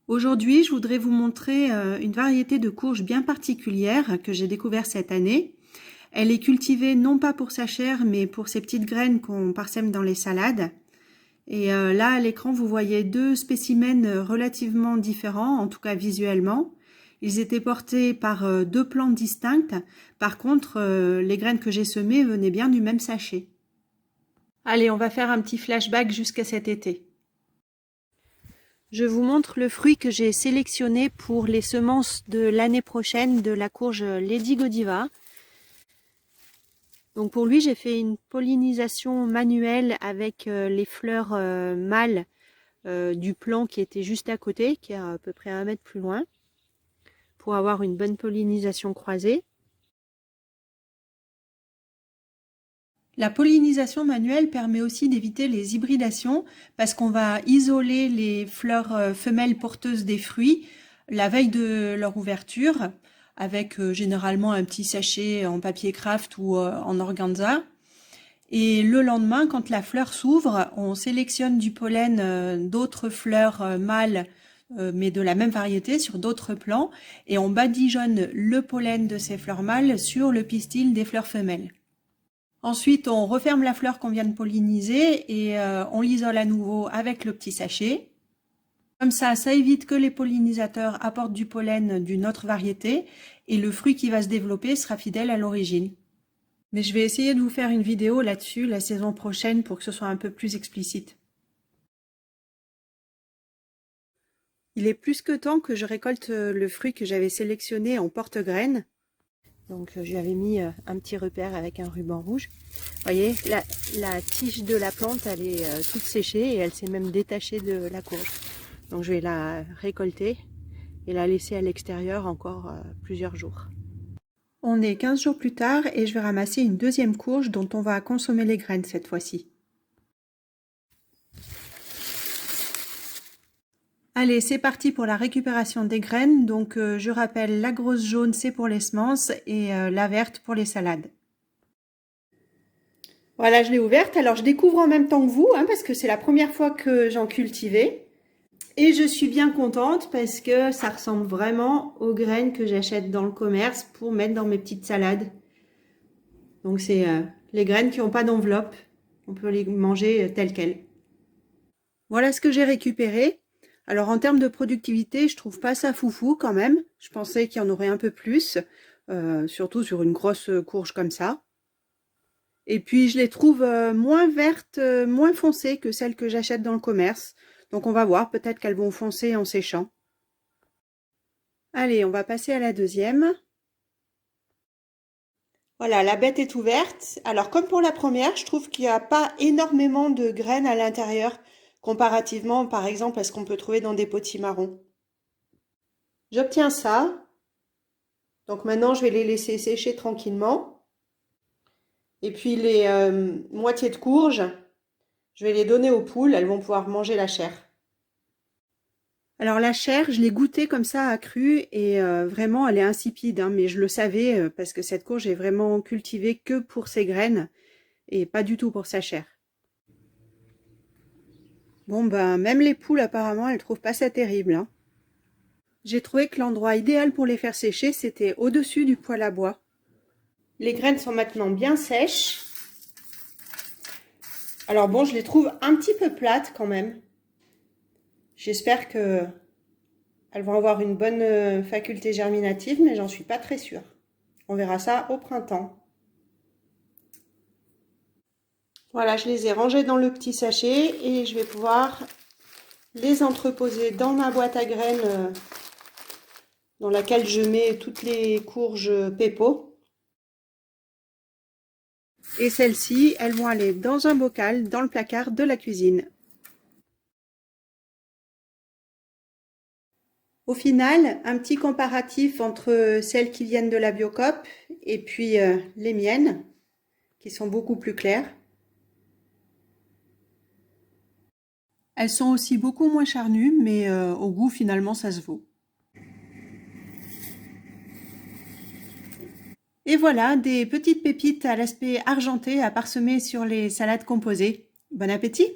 Aujourd'hui, je voudrais vous montrer une variété de courges bien particulière que j'ai découvert cette année. Elle est cultivée non pas pour sa chair, mais pour ses petites graines qu'on parsème dans les salades. Et là, à l'écran, vous voyez deux spécimens relativement différents, en tout cas visuellement. Ils étaient portés par deux plantes distinctes. Par contre, les graines que j'ai semées venaient bien du même sachet. Allez, on va faire un petit flashback jusqu'à cet été. Je vous montre le fruit que j'ai sélectionné pour les semences de l'année prochaine de la courge Lady Godiva. Donc pour lui, j'ai fait une pollinisation manuelle avec les fleurs mâles du plant qui était juste à côté, qui est à peu près 1 mètre plus loin, pour avoir une bonne pollinisation croisée. La pollinisation manuelle permet aussi d'éviter les hybridations parce qu'on va isoler les fleurs femelles porteuses des fruits la veille de leur ouverture avec généralement un petit sachet en papier craft ou en organza. Et le lendemain, quand la fleur s'ouvre, on sélectionne du pollen d'autres fleurs mâles mais de la même variété sur d'autres plants et on badigeonne le pollen de ces fleurs mâles sur le pistil des fleurs femelles. Ensuite, on referme la fleur qu'on vient de polliniser et on l'isole à nouveau avec le petit sachet. Comme ça évite que les pollinisateurs apportent du pollen d'une autre variété et le fruit qui va se développer sera fidèle à l'origine. Mais je vais essayer de vous faire une vidéo là-dessus la saison prochaine pour que ce soit un peu plus explicite. Il est plus que temps que je récolte le fruit que j'avais sélectionné en porte-graines. Donc je lui avais mis un petit repère avec un ruban rouge. Vous voyez, la tige de la plante, elle est toute séchée et elle s'est même détachée de la courge. Donc je vais la récolter et la laisser à l'extérieur encore plusieurs jours. On est 15 jours plus tard et je vais ramasser une deuxième courge dont on va consommer les graines cette fois-ci. Allez, c'est parti pour la récupération des graines. Donc je rappelle, la grosse jaune c'est pour les semences et la verte pour les salades. Voilà, je l'ai ouverte. Alors je découvre en même temps que vous, parce que c'est la première fois que j'en cultivais. Et je suis bien contente parce que ça ressemble vraiment aux graines que j'achète dans le commerce pour mettre dans mes petites salades. Donc c'est les graines qui n'ont pas d'enveloppe. On peut les manger telles quelles. Voilà ce que j'ai récupéré. Alors en termes de productivité, je trouve pas ça foufou quand même. Je pensais qu'il y en aurait un peu plus, surtout sur une grosse courge comme ça. Et puis je les trouve moins vertes, moins foncées que celles que j'achète dans le commerce. Donc on va voir, peut-être qu'elles vont foncer en séchant. Allez, on va passer à la deuxième. Voilà, la bête est ouverte. Alors comme pour la première, je trouve qu'il n'y a pas énormément de graines à l'intérieur, comparativement par exemple à ce qu'on peut trouver dans des potimarrons. J'obtiens ça. Donc maintenant, je vais les laisser sécher tranquillement. Et puis les moitiés de courge, je vais les donner aux poules. Elles vont pouvoir manger la chair. Alors la chair, je l'ai goûtée comme ça à cru et vraiment elle est insipide, mais je le savais parce que cette courge est vraiment cultivée que pour ses graines et pas du tout pour sa chair. Bon ben même les poules apparemment elles trouvent pas ça terrible. J'ai trouvé que l'endroit idéal pour les faire sécher c'était au-dessus du poêle à bois. Les graines sont maintenant bien sèches. Alors bon, je les trouve un petit peu plates quand même. J'espère que elles vont avoir une bonne faculté germinative, mais j'en suis pas très sûre. On verra ça au printemps. Voilà, je les ai rangées dans le petit sachet et je vais pouvoir les entreposer dans ma boîte à graines dans laquelle je mets toutes les courges Pepo. Et celles-ci, elles vont aller dans un bocal dans le placard de la cuisine. Au final, un petit comparatif entre celles qui viennent de la Biocoop et puis les miennes, qui sont beaucoup plus claires. Elles sont aussi beaucoup moins charnues, mais au goût, finalement, ça se vaut. Et voilà, des petites pépites à l'aspect argenté à parsemer sur les salades composées. Bon appétit!